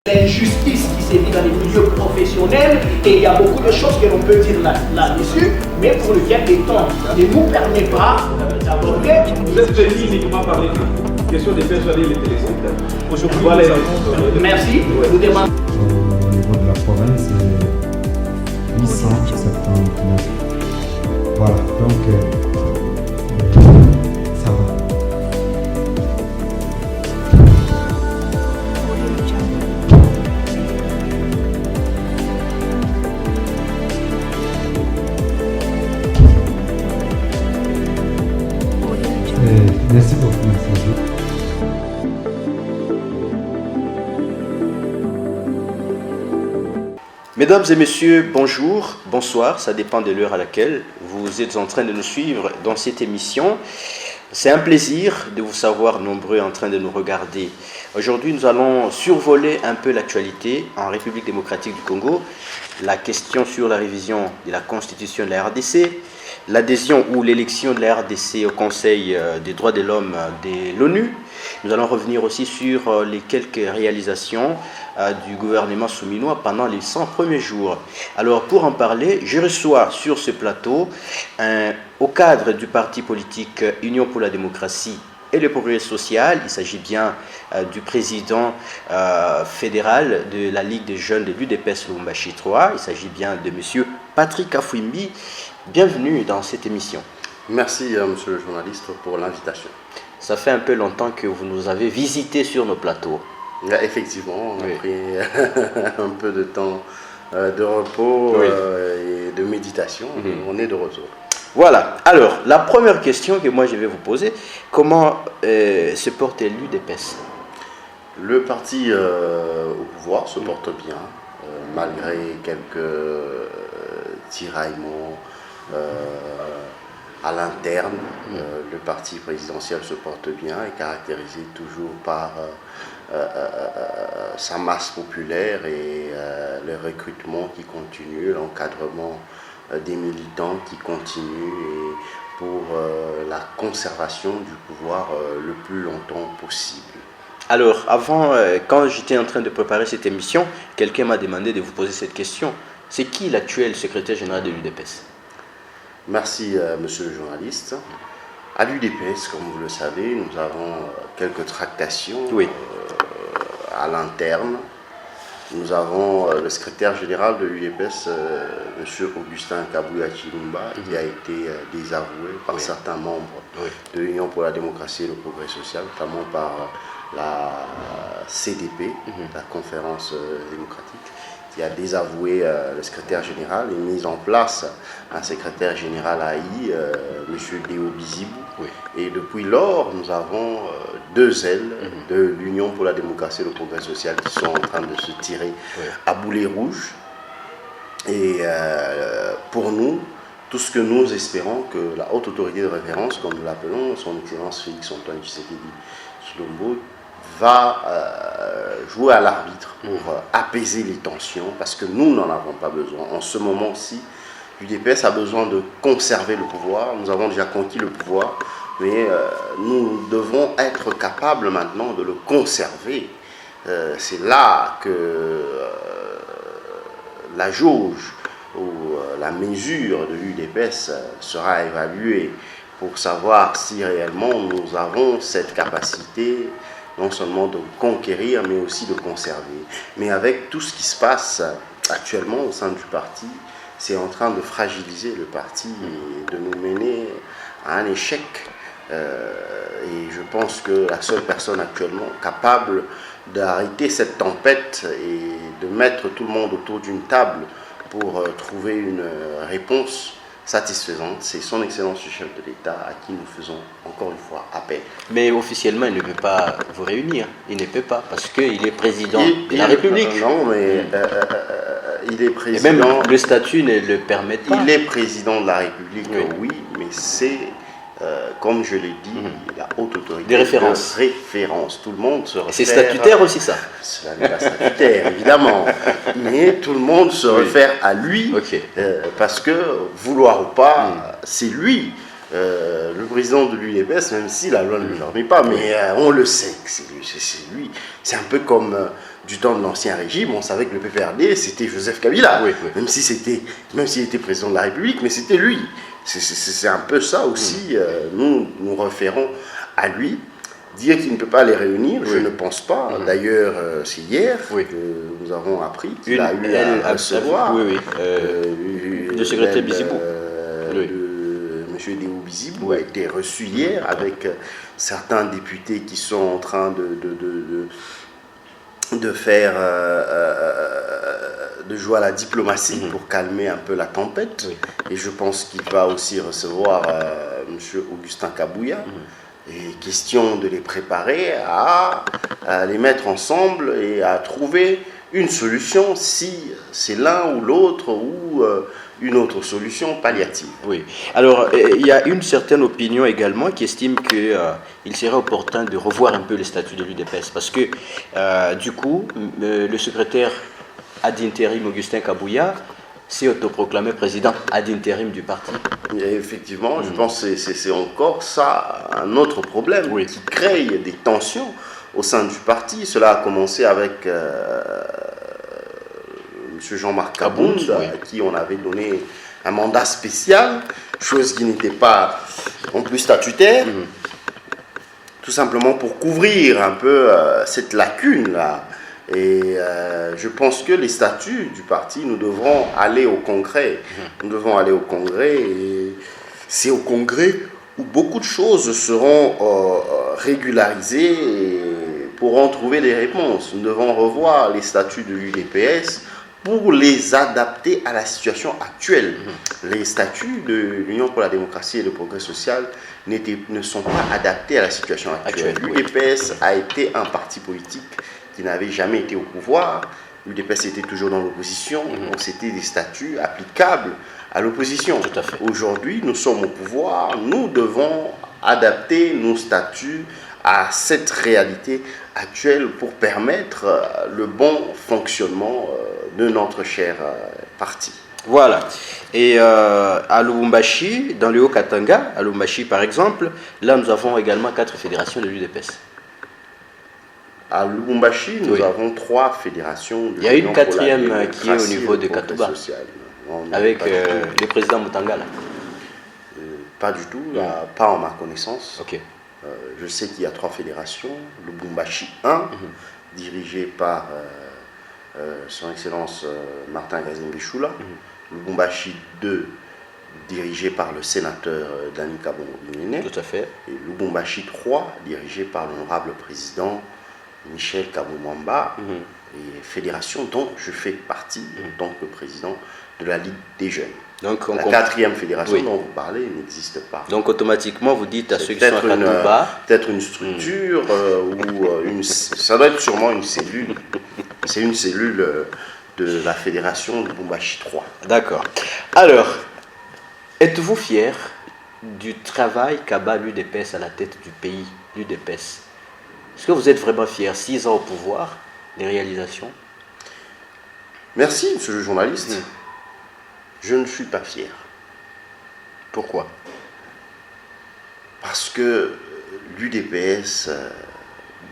L'injustice qui sévit dans les milieux professionnels et il y a beaucoup de choses que l'on peut dire là-dessus, mais pour lequel les temps ne nous permet pas d'aborder. Vous êtes venu uniquement parler de question des persuader les téléspectateurs. Aujourd'hui, voilà, merci. Nous demandons. Au niveau de la province, 879. Voilà, donc ça va. Merci beaucoup, merci beaucoup. Mesdames et messieurs, bonjour, bonsoir, ça dépend de l'heure à laquelle vous êtes en train de nous suivre dans cette émission. C'est un plaisir de vous savoir nombreux en train de nous regarder. Aujourd'hui, nous allons survoler un peu l'actualité en République démocratique du Congo, la question sur la révision de la constitution de la RDC, l'adhésion ou l'élection de la RDC au Conseil des droits de l'homme de l'ONU. Nous allons revenir aussi sur les quelques réalisations du gouvernement souminois pendant les 100 premiers jours. Alors pour en parler, je reçois sur ce plateau au cadre du parti politique Union pour la démocratie et le progrès social. Il s'agit bien du président fédéral de la Ligue des jeunes de l'UDPS Lubumbashi 3. Il s'agit bien de M. Patrick Afouimbi. Bienvenue dans cette émission. Merci, monsieur le journaliste, pour l'invitation. Ça fait un peu longtemps que vous nous avez visité sur nos plateaux. Effectivement, on a pris un peu de temps de repos et de méditation. On est de retour. Voilà. Alors, la première question que moi je vais vous poser, comment se porte l'UDPS? Le parti au pouvoir se porte bien, malgré quelques tiraillements à l'interne. Le parti présidentiel se porte bien, est caractérisé toujours par sa masse populaire et le recrutement qui continue, l'encadrement des militants qui continue et pour la conservation du pouvoir le plus longtemps possible. Alors, avant, quand j'étais en train de préparer cette émission, quelqu'un m'a demandé de vous poser cette question. C'est qui l'actuel secrétaire général de l'UDPS? Merci, monsieur le journaliste. À l'UDPS, comme vous le savez, nous avons quelques tractations à l'interne. Nous avons le secrétaire général de l'UDPS, M. Augustin Kabouya Chilumba, qui a été désavoué par certains membres de l'Union pour la démocratie et le progrès social, notamment par la CDP, la conférence démocratique, qui a désavoué le secrétaire général et mis en place un secrétaire général AI, M. Léo Bizibou. Et depuis lors, nous avons deux ailes de l'Union pour la démocratie et le progrès social qui sont en train de se tirer à boulet rouge. Et pour nous, tout ce que nous espérons que la haute autorité de référence, comme nous l'appelons, son Excellence Félix Antoine Tshisekedi Tshilombo, va jouer à l'arbitre pour apaiser les tensions, parce que nous n'en avons pas besoin. En ce moment-ci, l'UDPS a besoin de conserver le pouvoir. Nous avons déjà conquis le pouvoir, mais nous devons être capables maintenant de le conserver. C'est là que la jauge ou la mesure de l'UDPS sera évaluée pour savoir si réellement nous avons cette capacité non seulement de conquérir, mais aussi de conserver. Mais avec tout ce qui se passe actuellement au sein du parti, c'est en train de fragiliser le parti et de nous mener à un échec. Et je pense que la seule personne actuellement capable d'arrêter cette tempête et de mettre tout le monde autour d'une table pour trouver une réponse satisfaisante, c'est son Excellence le chef de l'État à qui nous faisons encore une fois appel. Mais officiellement, il ne peut pas vous réunir. Il ne peut pas, parce qu'il est président de la République. Non, mais il est président... Et même le statut ne le permet pas. Il est président de la République, oui, mais c'est, comme je l'ai dit, la haute autorité de référence. Tout le monde se réfère... C'est statutaire aussi, ça? Cela n'est pas statutaire, évidemment. Mais tout le monde se réfère à lui, parce que, vouloir ou pas, c'est lui le président de l'UDPS, même si la loi ne le permet pas, mais on le sait que c'est lui. C'est un peu comme du temps de l'ancien régime, on savait que le PPRD, c'était Joseph Kabila, même s'il était président de la République, mais c'était lui. C'est un peu ça aussi, nous référons à lui. Dire qu'il ne peut pas les réunir, je ne pense pas. D'ailleurs, c'est hier que nous avons appris qu'il a eu à recevoir le secrétaire Bizibou. M. Déo Bizibou a été reçu hier avec certains députés qui sont en train de faire, de jouer à la diplomatie pour calmer un peu la tempête. Et je pense qu'il va aussi recevoir M. Augustin Kabouya. Et question de les préparer à les mettre ensemble et à trouver une solution si c'est l'un ou l'autre ou une autre solution palliative. Oui. Alors, il y a une certaine opinion également qui estime qu'il serait opportun de revoir un peu le statut de l'UDPS parce que, du coup, le secrétaire ad intérim Augustin Kabouya s'est autoproclamé président ad intérim du parti. Et effectivement, je pense que c'est encore ça, un autre problème qui crée des tensions au sein du parti. Cela a commencé avec M. Jean-Marc Kabound, à qui on avait donné un mandat spécial, chose qui n'était pas non plus statutaire, tout simplement pour couvrir un peu cette lacune-là. Et je pense que les statuts du parti, nous devrons aller au Congrès. Nous devons aller au Congrès et c'est au Congrès où beaucoup de choses seront régularisées et pourront trouver des réponses. Nous devons revoir les statuts de l'UDPS pour les adapter à la situation actuelle. Les statuts de l'Union pour la démocratie et le progrès social ne sont pas adaptés à la situation actuelle. L'UDPS a été un parti politique qui n'avait jamais été au pouvoir. L'UDPS était toujours dans l'opposition, donc c'était des statuts applicables à l'opposition. Aujourd'hui, nous sommes au pouvoir, nous devons adapter nos statuts à cette réalité actuelle pour permettre le bon fonctionnement de notre cher parti. Voilà. Et à Lubumbashi, dans le Haut-Katanga, à Lubumbashi par exemple, là nous avons également 4 fédérations de l'UDPS. À Lubumbashi, nous avons 3 fédérations. Il y a une 4e qui est au niveau de Katuba, avec le président Mutangala. Pas du tout, pas en ma connaissance. Je sais qu'il y a 3 fédérations. Lubumbashi 1, dirigé par son Excellence Martin Gazimbishula. Lubumbashi 2, dirigé par le sénateur Dani Kabongo-Binene. Tout à fait. Et Lubumbashi 3, dirigé par l'honorable président Michel Kabumwamba, et fédération dont je fais partie en tant que président de la Ligue des Jeunes. Donc, la 4e fédération dont vous parlez n'existe pas. Donc automatiquement vous dites à ceux qui sont à Katuba... Peut-être une structure ou ça doit être sûrement une cellule. C'est une cellule de la fédération de Lubumbashi 3. D'accord. Alors, êtes-vous fier du travail qu'a l'UDPS à la tête du pays, l'UDPS? Est-ce que vous êtes vraiment fier, 6 ans au pouvoir, des réalisations? Merci, monsieur le journaliste. Je ne suis pas fier. Pourquoi? Parce que l'UDPS,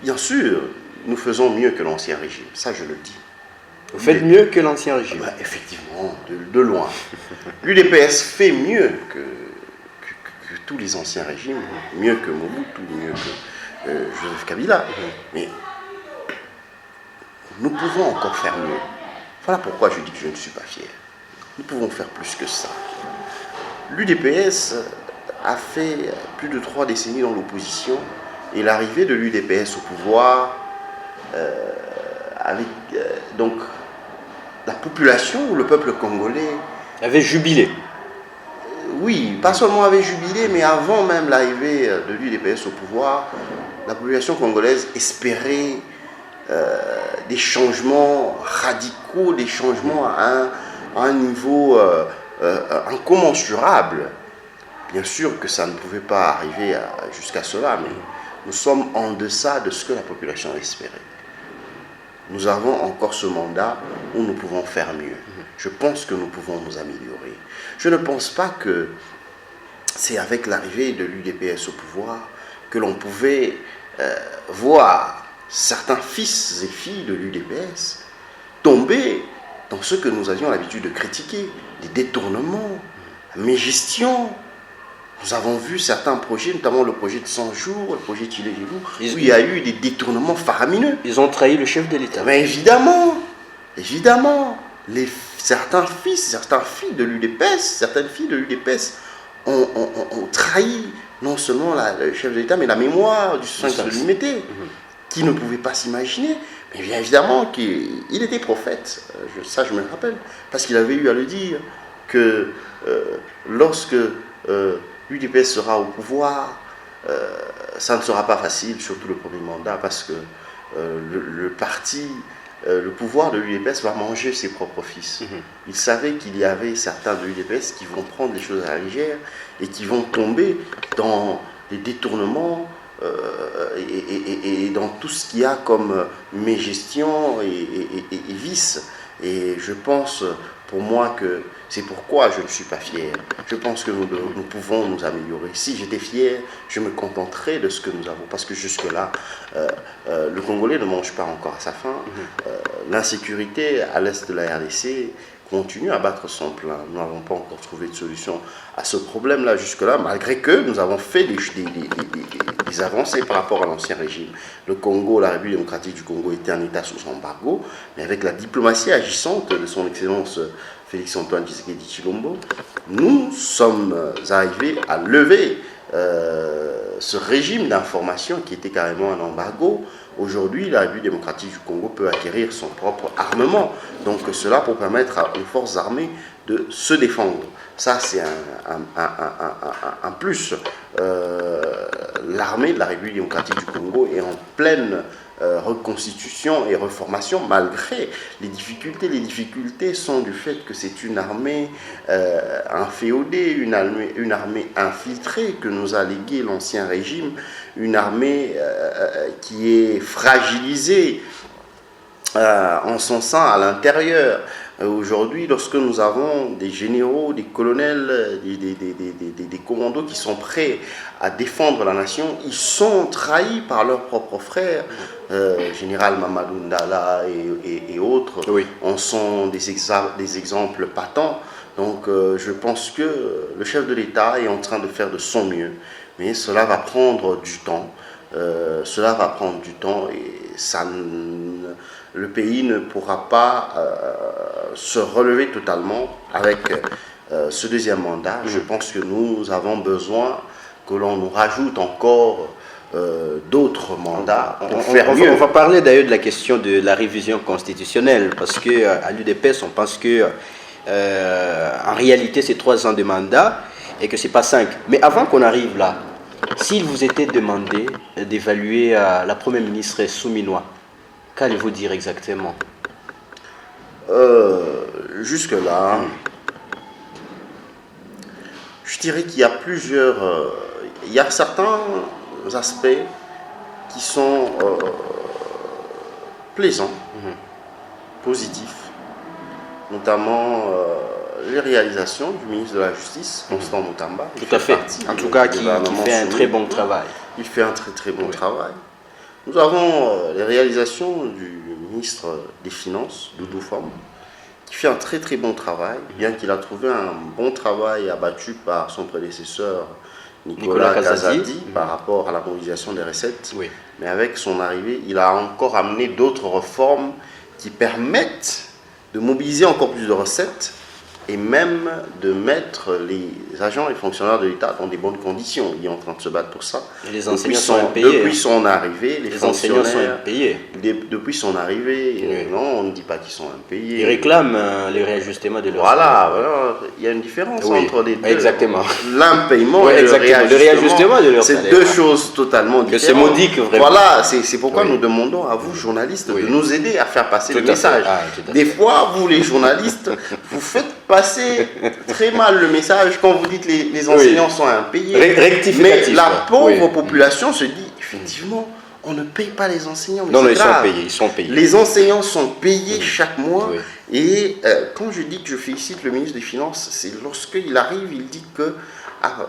bien sûr, nous faisons mieux que l'ancien régime. Ça, je le dis. Vous faites mieux que l'ancien régime? Effectivement, de loin. L'UDPS fait mieux que tous les anciens régimes, mieux que Mobutu, mieux que Joseph Kabila, mais nous pouvons encore faire mieux. Voilà pourquoi je dis que je ne suis pas fier. Nous pouvons faire plus que ça. L'UDPS a fait plus de 3 décennies dans l'opposition et l'arrivée de l'UDPS au pouvoir avec donc la population ou le peuple congolais avait jubilé. Oui, pas seulement avait jubilé, mais avant même l'arrivée de l'UDPS au pouvoir, la population congolaise espérait des changements radicaux, des changements à un niveau incommensurable. Bien sûr que ça ne pouvait pas arriver jusqu'à cela, mais nous sommes en deçà de ce que la population espérait. Nous avons encore ce mandat où nous pouvons faire mieux. Je pense que nous pouvons nous améliorer. Je ne pense pas que c'est avec l'arrivée de l'UDPS au pouvoir que l'on pouvait voir certains fils et filles de l'UDPS tomber dans ce que nous avions l'habitude de critiquer, des détournements, mégestion. Nous avons vu certains projets, notamment le projet de 100 jours, le projet Tilé-Gilou, où il y a eu des détournements faramineux. Ils ont trahi le chef de l'État. Mais évidemment, certains fils, certaines filles de l'UDPS ont trahi non seulement le chef de l'État, mais la mémoire du 5 de l'Humanité, qui ne pouvait pas s'imaginer. Mais bien évidemment qu'il était prophète, ça je me le rappelle, parce qu'il avait eu à le dire que lorsque l'UDPS sera au pouvoir, ça ne sera pas facile, surtout le premier mandat, parce que le pouvoir de l'UDPS va manger ses propres fils. Il savait qu'il y avait certains de l'UDPS qui vont prendre les choses à la légère et qui vont tomber dans des détournements et dans tout ce qu'il y a comme mégestion et vice. Et je pense, pour moi, que c'est pourquoi je ne suis pas fier. Je pense que nous pouvons nous améliorer. Si j'étais fier, je me contenterais de ce que nous avons. Parce que jusque-là, le Congolais ne mange pas encore à sa faim. L'insécurité à l'est de la RDC continue à battre son plein. Nous n'avons pas encore trouvé de solution à ce problème-là jusque-là, malgré que nous avons fait des avancées par rapport à l'ancien régime. Le Congo, la République démocratique du Congo était en état sous embargo, mais avec la diplomatie agissante de son Excellence Félix-Antoine Tshisekedi Tshilombo, nous sommes arrivés à lever ce régime d'information qui était carrément un embargo. Aujourd'hui, la République démocratique du Congo peut acquérir son propre armement. Donc cela pour permettre aux forces armées de se défendre. Ça, c'est un plus. L'armée de la République démocratique du Congo est en pleine reconstitution et reformation malgré les difficultés. Les difficultés sont du fait que c'est une armée inféodée, une armée infiltrée que nous a légué l'ancien régime, une armée qui est fragilisée en son sein à l'intérieur. Aujourd'hui, lorsque nous avons des généraux, des colonels, des commandos qui sont prêts à défendre la nation, ils sont trahis par leurs propres frères, général Mamadou Ndala et autres, en sont des exemples patents. Donc je pense que le chef de l'État est en train de faire de son mieux, mais cela va prendre du temps. Et le pays ne pourra pas se relever totalement avec ce deuxième mandat. Je pense que nous avons besoin que l'on nous rajoute encore d'autres mandats pour faire mieux. On va parler d'ailleurs de la question de la révision constitutionnelle, parce qu'à l'UDPS, on pense que en réalité, c'est 3 ans de mandat et que ce n'est pas 5. Mais avant qu'on arrive là, s'il vous était demandé d'évaluer la Première ministre Souminois, qu'allez-vous dire exactement? Jusque-là, je dirais qu'il y a il y a certains aspects qui sont plaisants, positifs, notamment les réalisations du ministre de la Justice, Constant Moutamba. Tout à fait, en tout cas qui fait un très bon travail. Il fait un très très bon travail. Nous avons les réalisations du ministre des Finances, Doudou Fam, qui fait un très très bon travail, bien qu'il a trouvé un bon travail abattu par son prédécesseur Nicolas Kazadi par rapport à la mobilisation des recettes. Mais avec son arrivée, il a encore amené d'autres réformes qui permettent de mobiliser encore plus de recettes et même de mettre les agents et fonctionnaires de l'État dans des bonnes conditions. Il est en train de se battre pour ça. Et les enseignants sont impayés. Depuis son arrivée, les enseignants sont impayés. Depuis son arrivée, non, on ne dit pas qu'ils sont impayés. Ils réclament le réajustement de leur salaire. Voilà, il y a une différence entre les deux. Exactement. L'impayement et le réajustement de leur salaire. C'est deux choses totalement différentes. C'est modique, vraiment. Voilà, c'est pourquoi nous demandons à vous, journalistes, de nous aider à faire passer le message. Des fois, vous, les journalistes, vous faites passer très mal le message quand vous dites les enseignants sont impayés. Mais la pauvre population se dit, effectivement, on ne paye pas les enseignants. Mais non, ils sont payés. Les enseignants sont payés chaque mois. Et quand je dis que je félicite le ministre des Finances, c'est lorsqu'il arrive, il dit que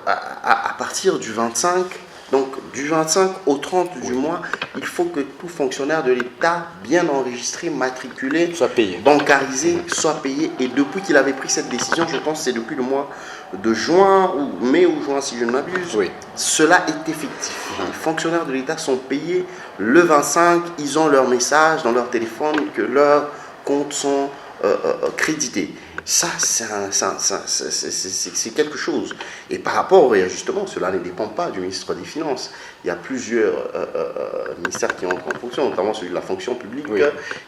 à partir du 25, donc du 25 au 30 du mois, il faut que tout fonctionnaire de l'État bien enregistré, matriculé, soit payé, bancarisé, soit payé. Et depuis qu'il avait pris cette décision, je pense que c'est depuis le mois de juin, ou mai ou juin si je ne m'abuse, cela est effectif. Les fonctionnaires de l'État sont payés le 25, ils ont leur message dans leur téléphone que leurs comptes sont crédités. Ça, c'est quelque chose. Et par rapport au réajustement, cela ne dépend pas du ministre des Finances. Il y a plusieurs ministères qui entrent en fonction, notamment celui de la fonction publique.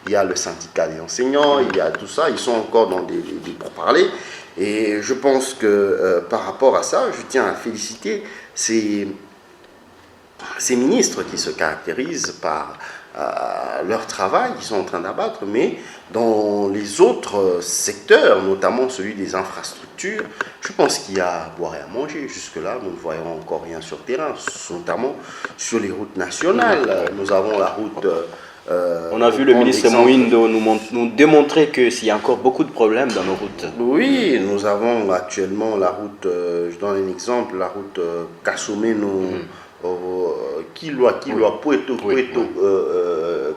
Il y a le syndicat des enseignants, il y a tout ça. Ils sont encore dans des pourparlers. Et je pense que par rapport à ça, je tiens à féliciter ces ministres qui se caractérisent par leur travail qu'ils sont en train d'abattre, mais dans les autres secteurs, notamment celui des infrastructures, je pense qu'il y a à boire et à manger. Jusque-là, nous ne voyons encore rien sur le terrain, notamment sur les routes nationales. Nous avons la route... on a vu le ministre Mouindo nous démontrer qu'il y a encore beaucoup de problèmes dans nos routes. Oui, nous avons actuellement la route, je donne un exemple, la route Kasumeno, Kilwa, Puerto,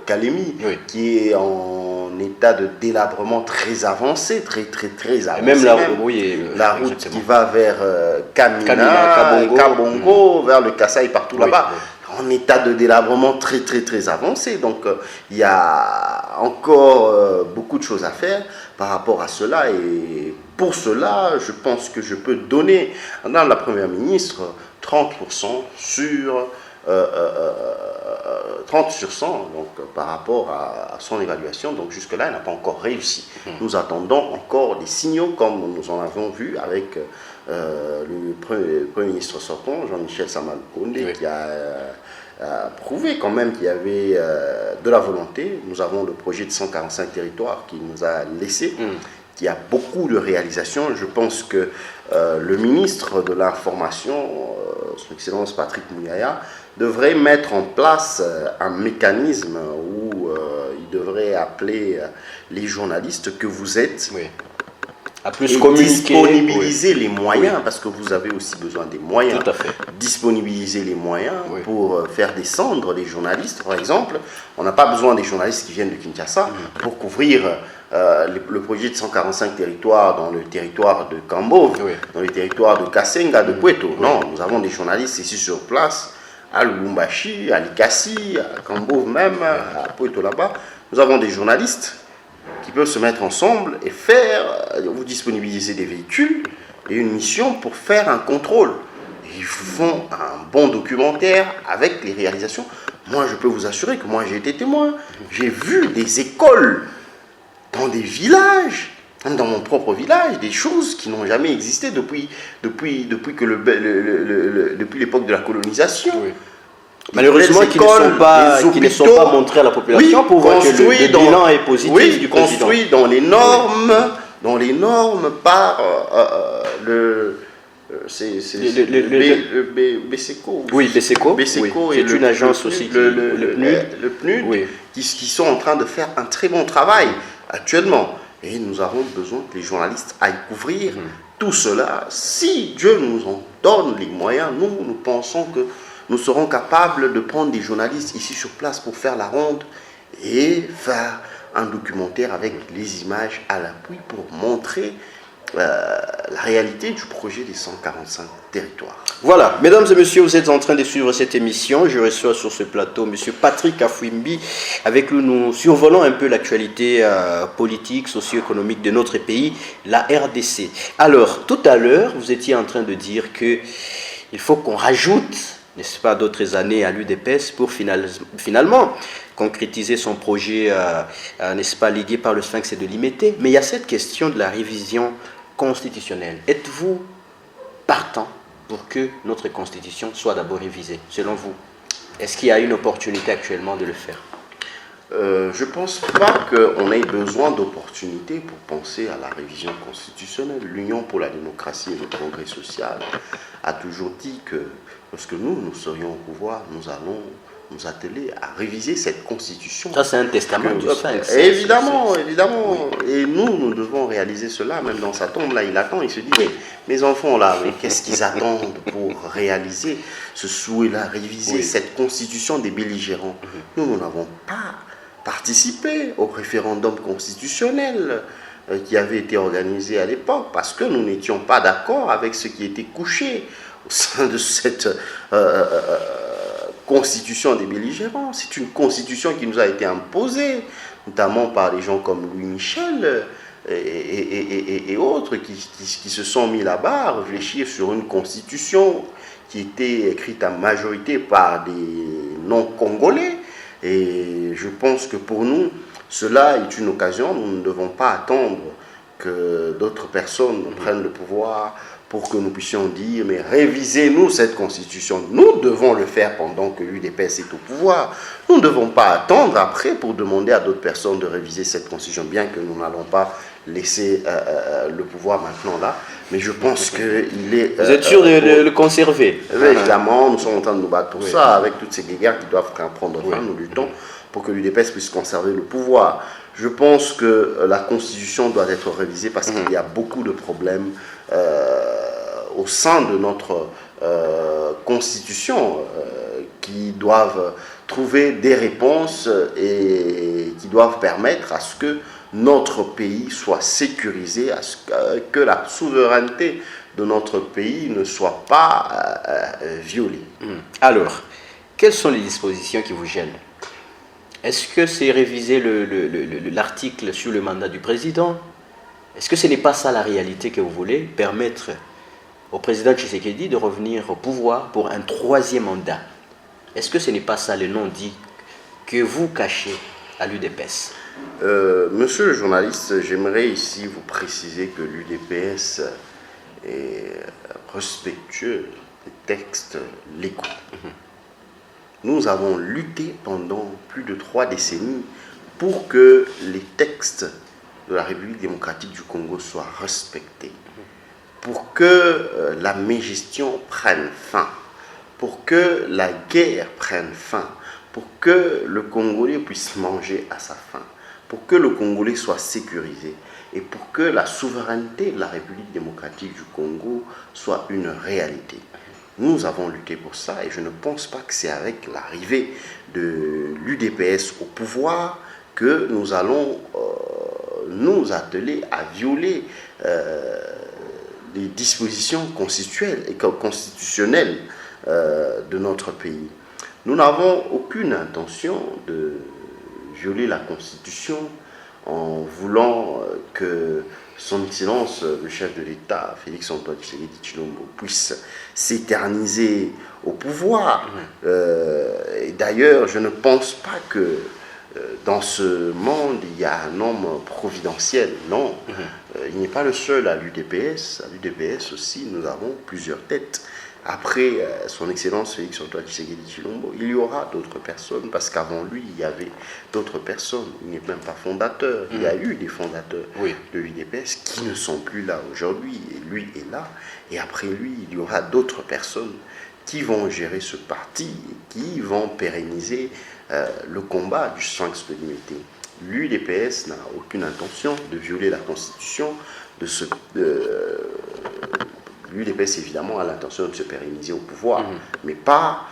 Kalemi, qui est en état de délabrement très avancé, très avancé. Et même la route qui va vers Kamina, Kabongo, vers le Kassai, partout là-bas, en état de délabrement très avancé. Donc il y a encore beaucoup de choses à faire par rapport à cela. Et pour cela, je pense que je peux donner à la Première ministre 30% sur 30 sur 100 donc, par rapport à son évaluation. Donc jusque-là, elle n'a pas encore réussi. Nous attendons encore des signaux comme nous en avons vu avec le Premier ministre sortant, Jean-Michel Samaloukonde, qui a prouvé quand même qu'il y avait de la volonté. Nous avons le projet de 145 territoires qui nous a laissé, qui a beaucoup de réalisations. Je pense que le ministre de l'Information, son Excellence Patrick Mouillaya, devrait mettre en place un mécanisme où il devrait appeler les journalistes que vous êtes à plus communiquer, disponibiliser les moyens, parce que vous avez aussi besoin des moyens. Tout à fait. Disponibiliser les moyens pour faire descendre les journalistes, par exemple. On n'a pas besoin des journalistes qui viennent de Kinshasa pour couvrir le projet de 145 territoires dans le territoire de Kambove, dans le territoire de Kasenga, de Puerto. Non, nous avons des journalistes ici sur place, à Lubumbashi, à Likasi, à Kambove même, à Puerto là-bas. Nous avons des journalistes qui peuvent se mettre ensemble et vous disponibiliser des véhicules et une mission pour faire un contrôle. Ils font un bon documentaire avec les réalisations. Moi, je peux vous assurer que moi, j'ai été témoin. J'ai vu des écoles dans des villages, même dans mon propre village, des choses qui n'ont jamais existé depuis l'époque de la colonisation. Malheureusement, qui ne sont pas montrés à la population pour voir que le bilan est positif du président. Construits dans les normes par le BSECO. Oui, BSECO. C'est une agence aussi. Le PNUD, qui sont en train de faire un très bon travail actuellement. Et nous avons besoin que les journalistes aillent couvrir tout cela. Si Dieu nous en donne les moyens, nous pensons que nous serons capables de prendre des journalistes ici sur place pour faire la ronde et faire un documentaire avec les images à l'appui pour montrer la réalité du projet des 145 territoires. Voilà, mesdames et messieurs, vous êtes en train de suivre cette émission. Je reçois sur ce plateau M. Patrick Afouimbi. Avec lui, nous survolons un peu l'actualité politique, socio-économique de notre pays, la RDC. Alors, tout à l'heure, vous étiez en train de dire qu'il faut qu'on rajoute, n'est-ce pas, d'autres années à l'UDPS pour finalement concrétiser son projet, n'est-ce pas, légué par le Sphinx et de l'IMET. Mais il y a cette question de la révision constitutionnelle. Êtes-vous partant pour que notre constitution soit d'abord révisée, selon vous? Est-ce qu'il y a une opportunité actuellement de le faire? Je ne pense pas qu'on ait besoin d'opportunités pour penser à la révision constitutionnelle. L'Union pour la démocratie et le progrès social a toujours dit que lorsque nous serions au pouvoir, nous allons nous atteler à réviser cette constitution. Ça, c'est un testament du Sphinx. Évidemment, évidemment. Oui. Et nous devons réaliser cela, même dans sa tombe, là, il attend, il se dit, mes enfants, là, mais qu'est-ce qu'ils attendent pour réaliser ce souhait-là, réviser cette constitution des belligérants? Nous n'avons pas participé au référendum constitutionnel qui avait été organisé à l'époque, parce que nous n'étions pas d'accord avec ce qui était couché au sein de cette constitution des belligérants. C'est une constitution qui nous a été imposée, notamment par des gens comme Louis Michel et autres qui se sont mis là-bas à réfléchir sur une constitution qui était écrite en majorité par des non-congolais. Et je pense que pour nous, cela est une occasion. Nous ne devons pas attendre que d'autres personnes prennent le pouvoir pour que nous puissions dire, mais révisez-nous cette constitution. Nous devons le faire pendant que l'UDPS est au pouvoir. Nous ne devons pas attendre après pour demander à d'autres personnes de réviser cette constitution, bien que nous n'allons pas laisser le pouvoir maintenant là. Mais je pense qu'il est... Vous êtes sûr de le conserver? Évidemment, nous sommes en train de nous battre pour ça, avec toutes ces guerres qui doivent prendre fin. Nous luttons pour que l'UDPS puisse conserver le pouvoir. Je pense que la Constitution doit être révisée parce qu'il y a beaucoup de problèmes au sein de notre Constitution qui doivent trouver des réponses et qui doivent permettre à ce que notre pays soit sécurisé, à ce que la souveraineté de notre pays ne soit pas violée. Alors, quelles sont les dispositions qui vous gênent? Est-ce que c'est réviser l'article sur le mandat du président? Est-ce que ce n'est pas ça la réalité que vous voulez? Permettre au président Tshisekedi de revenir au pouvoir pour un 3e mandat? Est-ce que ce n'est pas ça le non-dit que vous cachez à l'UDPS? Monsieur le journaliste, j'aimerais ici vous préciser que l'UDPS est respectueux des textes légaux. Nous avons lutté pendant plus de 3 décennies pour que les textes de la République démocratique du Congo soient respectés, pour que la mégestion prenne fin, pour que la guerre prenne fin, pour que le Congolais puisse manger à sa faim, pour que le Congolais soit sécurisé et pour que la souveraineté de la République démocratique du Congo soit une réalité. Nous avons lutté pour ça et je ne pense pas que c'est avec l'arrivée de l'UDPS au pouvoir que nous allons nous atteler à violer les dispositions constitutionnelles de notre pays. Nous n'avons aucune intention de violer la Constitution en voulant que son Excellence, le chef de l'État, Félix-Antoine Tshisekedi Tshilombo, puisse s'éterniser au pouvoir. Et d'ailleurs, je ne pense pas que dans ce monde, il y a un homme providentiel. Non, il n'est pas le seul à l'UDPS. À l'UDPS aussi, nous avons plusieurs têtes. Après son Excellence Félix-Antoine Tshisekedi Tshilombo, il y aura d'autres personnes, parce qu'avant lui, il y avait d'autres personnes. Il n'est même pas fondateur. Il y a eu des fondateurs de l'UDPS qui ne sont plus là aujourd'hui. Et lui est là. Et après lui, il y aura d'autres personnes qui vont gérer ce parti et qui vont pérenniser le combat du Sphinx de l'unité. L'UDPS n'a aucune intention de violer la Constitution, l'UDPS, évidemment, a l'intention de se pérenniser au pouvoir, mais pas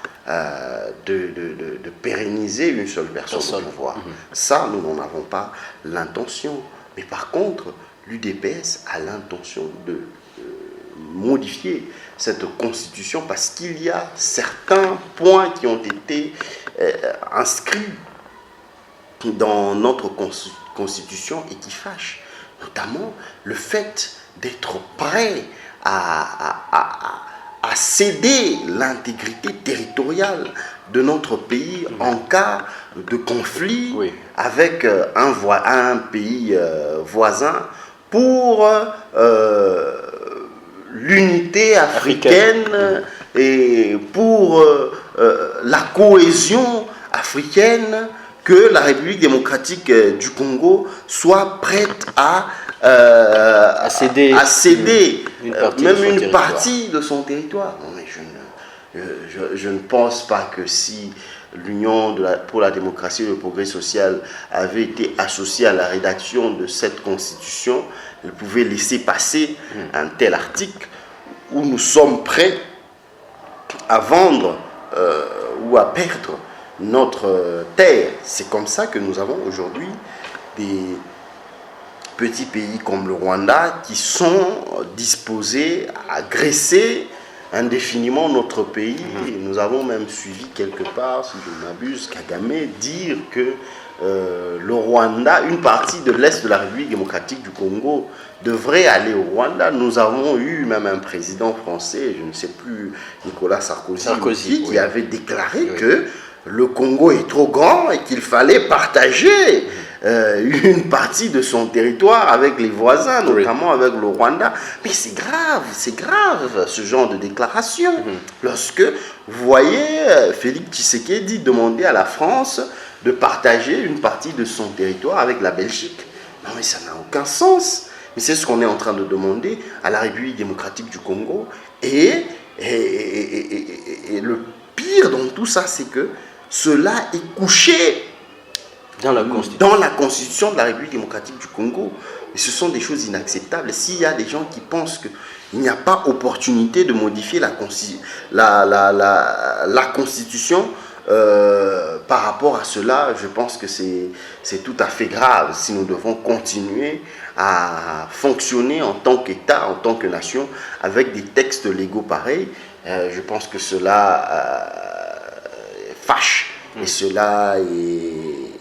de pérenniser une seule personne au pouvoir. Ça, nous n'en avons pas l'intention. Mais par contre, l'UDPS a l'intention de modifier cette constitution parce qu'il y a certains points qui ont été inscrits dans notre constitution et qui fâchent. Notamment le fait d'être prêt à céder l'intégrité territoriale de notre pays en cas de conflit avec un pays voisin pour l'unité africaine et pour la cohésion africaine, que la République démocratique du Congo soit prête à céder une partie de son territoire. Non, mais je ne pense pas que si l'Union pour la démocratie et le progrès social avait été associée à la rédaction de cette constitution, elle pouvait laisser passer un tel article où nous sommes prêts à vendre ou à perdre notre terre. C'est comme ça que nous avons aujourd'hui des petits pays comme le Rwanda qui sont disposés à graisser indéfiniment notre pays. Et nous avons même suivi quelque part, si je ne m'abuse, Kagame dire que le Rwanda, une partie de l'Est de la République démocratique du Congo devrait aller au Rwanda. Nous avons eu même un président français, je ne sais plus, Nicolas Sarkozy qui avait déclaré que le Congo est trop grand et qu'il fallait partager une partie de son territoire avec les voisins, notamment avec le Rwanda. Mais c'est grave ce genre de déclaration. Lorsque vous voyez Félix Tshisekedi demander à la France de partager une partie de son territoire avec la Belgique. Non mais ça n'a aucun sens. Mais c'est ce qu'on est en train de demander à la République démocratique du Congo. Et le pire dans tout ça, c'est que cela est couché dans la constitution de la République démocratique du Congo. Et ce sont des choses inacceptables. S'il y a des gens qui pensent qu'il n'y a pas opportunité de modifier la constitution par rapport à cela, je pense que c'est tout à fait grave. Si nous devons continuer à fonctionner en tant qu'État, en tant que nation, avec des textes légaux pareils, je pense que cela fâche. Et cela est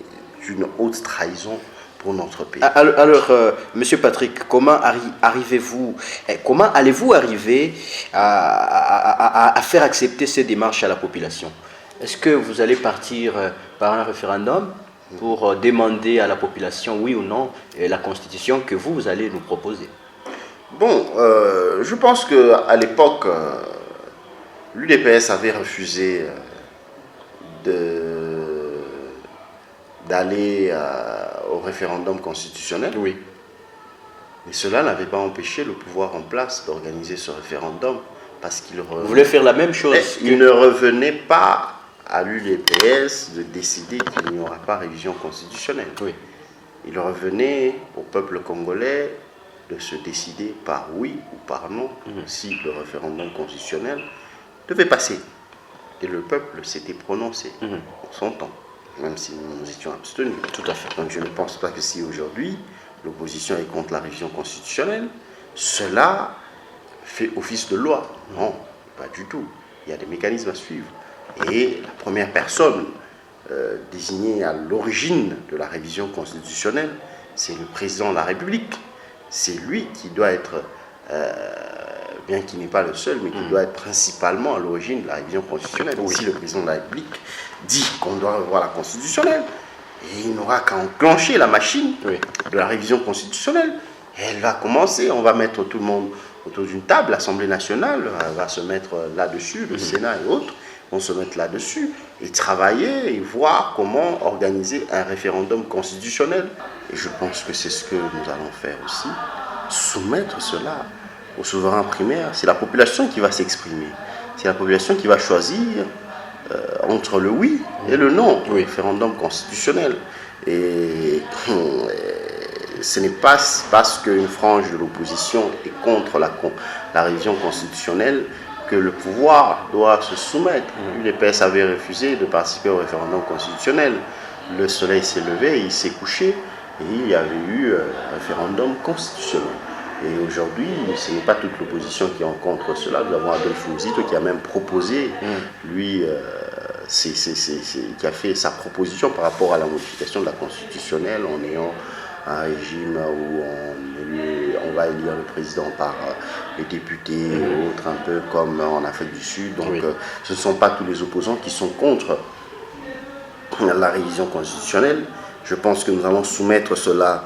une haute trahison pour notre pays. Alors, Monsieur Patrick, comment allez-vous arriver à faire accepter ces démarches à la population? Est-ce que vous allez partir par un référendum pour demander à la population, oui ou non, la constitution que vous allez nous proposer? Bon, je pense qu'à l'époque, l'UDPS avait refusé d'aller au référendum constitutionnel. Oui. Mais cela n'avait pas empêché le pouvoir en place d'organiser ce référendum parce qu'il Vous voulez faire la même chose il ne revenait pas à l'UDPS de décider qu'il n'y aura pas révision constitutionnelle. Oui. Il revenait au peuple congolais de se décider par oui ou par non si le référendum constitutionnel devait passer. Et le peuple s'était prononcé en son temps, même si nous nous étions abstenus. Tout à fait. Donc je ne pense pas que si aujourd'hui l'opposition est contre la révision constitutionnelle, cela fait office de loi. Non, pas du tout. Il y a des mécanismes à suivre. Et la première personne désignée à l'origine de la révision constitutionnelle, c'est le président de la République. C'est lui qui doit être, bien qu'il n'est pas le seul, mais qui doit être principalement à l'origine de la révision constitutionnelle. Si le président de la République dit qu'on doit revoir la constitutionnelle, et il n'aura qu'à enclencher la machine de la révision constitutionnelle. Et elle va commencer, on va mettre tout le monde autour d'une table, l'Assemblée nationale va se mettre là-dessus, le Sénat et autres vont se mettre là-dessus et travailler et voir comment organiser un référendum constitutionnel. Et je pense que c'est ce que nous allons faire aussi, soumettre cela au souverain primaire. C'est la population qui va s'exprimer, c'est la population qui va choisir entre le oui et le non au référendum constitutionnel. Et ce n'est pas parce qu'une frange de l'opposition est contre la révision constitutionnelle que le pouvoir doit se soumettre. L'UDPS avait refusé de participer au référendum constitutionnel. Le soleil s'est levé, il s'est couché, et il y avait eu un référendum constitutionnel. Et aujourd'hui, ce n'est pas toute l'opposition qui est contre cela. Nous avons Adolphe Muzito qui a même proposé, lui, qui a fait sa proposition par rapport à la modification de la constitutionnelle en ayant un régime où on va élire le président par les députés, autres, un peu comme en Afrique du Sud. Donc ce ne sont pas tous les opposants qui sont contre la révision constitutionnelle. Je pense que nous allons soumettre cela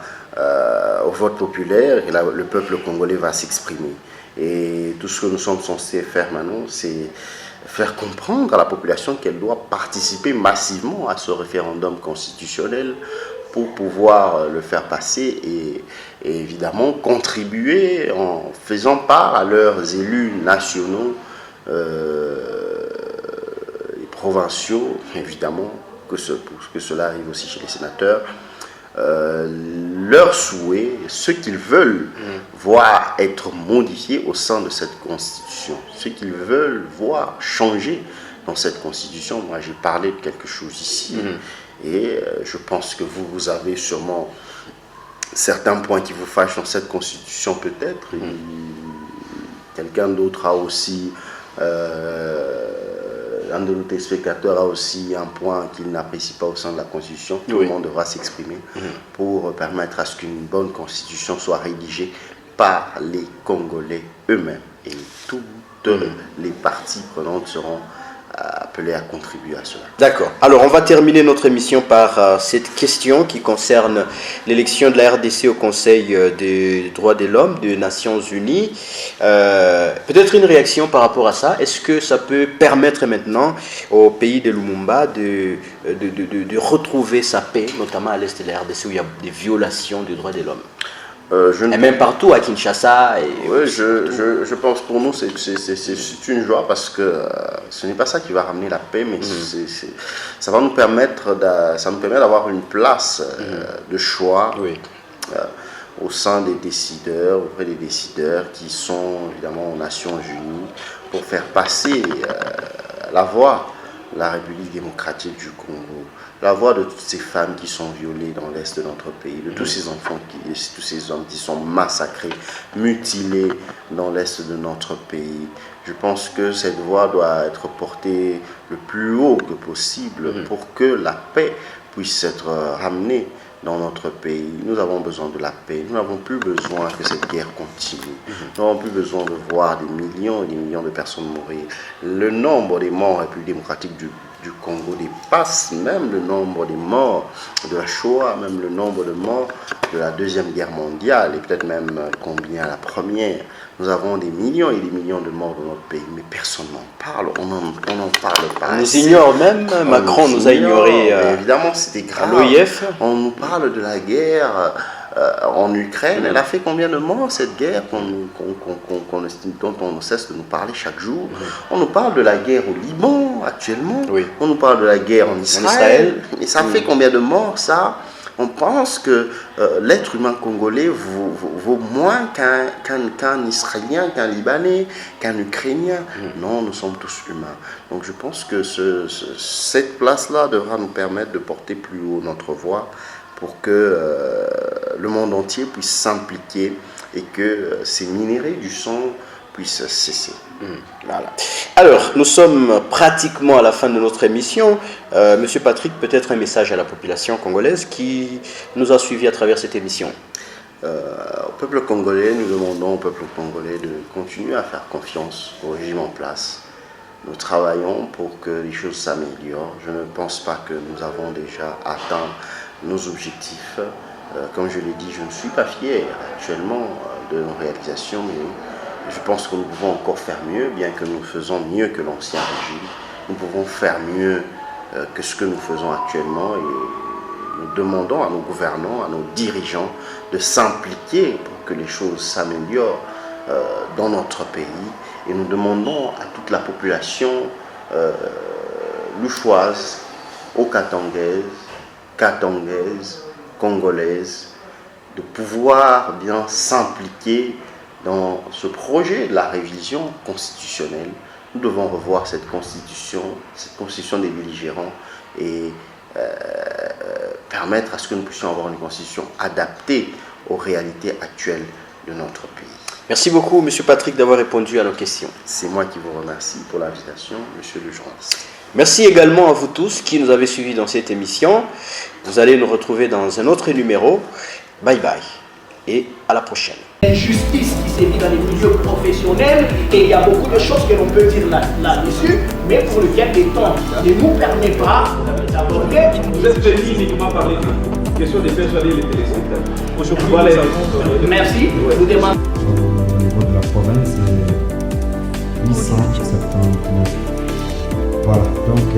au vote populaire et là, le peuple congolais va s'exprimer. Et tout ce que nous sommes censés faire maintenant, c'est faire comprendre à la population qu'elle doit participer massivement à ce référendum constitutionnel pour pouvoir le faire passer et évidemment contribuer en faisant part à leurs élus nationaux et provinciaux, évidemment, pour que cela arrive aussi chez les sénateurs, leur souhait, ce qu'ils veulent voir être modifié au sein de cette constitution, ce qu'ils veulent voir changer dans cette constitution. Moi, j'ai parlé de quelque chose ici, et je pense que vous avez sûrement certains points qui vous fâchent dans cette constitution peut-être. Quelqu'un d'autre a aussi... un de nos téléspectateurs a aussi un point qu'il n'apprécie pas au sein de la Constitution. Tout le monde devra s'exprimer pour permettre à ce qu'une bonne Constitution soit rédigée par les Congolais eux-mêmes. Et toutes les parties prenantes seront appelées à contribuer à cela. D'accord. Alors, on va terminer notre émission par cette question qui concerne l'élection de la RDC au Conseil des droits de l'homme des Nations Unies. Peut-être une réaction par rapport à ça. Est-ce que ça peut permettre maintenant au pays de Lumumba de retrouver sa paix, notamment à l'est de la RDC où il y a des violations des droits de l'homme? Et même partout, à Kinshasa. Oui, je pense pour nous, c'est une joie parce que ce n'est pas ça qui va ramener la paix, mais ça va nous permettre d'avoir une place de choix au sein des décideurs, auprès des décideurs qui sont évidemment aux Nations Unies pour faire passer la voix de la République démocratique du Congo, la voix de toutes ces femmes qui sont violées dans l'est de notre pays, de tous ces enfants, tous ces hommes qui sont massacrés, mutilés dans l'est de notre pays. Je pense que cette voix doit être portée le plus haut que possible pour que la paix puisse être ramenée dans notre pays. Nous avons besoin de la paix. Nous n'avons plus besoin que cette guerre continue. Nous n'avons plus besoin de voir des millions et des millions de personnes mourir. Le nombre des morts en République démocratique du Congo dépasse même le nombre des morts de la Shoah, même le nombre de morts de la Deuxième Guerre mondiale, et peut-être même combien la Première. Nous avons des millions et des millions de morts dans notre pays, mais personne n'en parle, on n'en parle pas. On nous ignore même, Macron nous a ignoré. Évidemment, c'était grave. L'OIF. On nous parle de la guerre en Ukraine. Elle a fait combien de morts, cette guerre dont on ne cesse de nous parler chaque jour? On nous parle de la guerre au Liban actuellement. On nous parle de la guerre en Israël. Et ça fait combien de morts, ça? On pense que l'être humain congolais vaut moins qu'un Israélien, qu'un Libanais, qu'un Ukrainien. Non, nous sommes tous humains. Donc je pense que cette place-là devra nous permettre de porter plus haut notre voix pour que le monde entier puisse s'impliquer et que ces minéraux du sang puissent cesser. Voilà. Alors, nous sommes pratiquement à la fin de notre émission. Monsieur Patrick, peut-être un message à la population congolaise qui nous a suivis à travers cette émission. Au peuple congolais, nous demandons au peuple congolais de continuer à faire confiance au régime en place. Nous travaillons pour que les choses s'améliorent. Je ne pense pas que nous avons déjà atteint nos objectifs. Comme je l'ai dit, je ne suis pas fier actuellement de nos réalisations, mais je pense que nous pouvons encore faire mieux, bien que nous faisons mieux que l'ancien régime. Nous pouvons faire mieux que ce que nous faisons actuellement et nous demandons à nos gouvernants, à nos dirigeants de s'impliquer pour que les choses s'améliorent dans notre pays. Et nous demandons à toute la population louchoise, okatangaise, katangaises, congolaises, de pouvoir bien s'impliquer dans ce projet de la révision constitutionnelle. Nous devons revoir cette constitution des belligérants et permettre à ce que nous puissions avoir une constitution adaptée aux réalités actuelles de notre pays. Merci beaucoup, Monsieur Patrick, d'avoir répondu à nos questions. C'est moi qui vous remercie pour l'invitation, Monsieur le journaliste. Merci également à vous tous qui nous avez suivis dans cette émission. Vous allez nous retrouver dans un autre numéro. Bye bye et à la prochaine. L'injustice qui sévit dans les milieux professionnels et il y a beaucoup de choses que l'on peut dire là-dessus, mais pour lequel le temps ne nous permet pas d'aborder. Vous êtes venu uniquement parler de question de persuader les téléspectateurs. Aujourd'hui, nous avons... Merci. Nous demandons... Au niveau de la province, c'est 879. Voilà, donc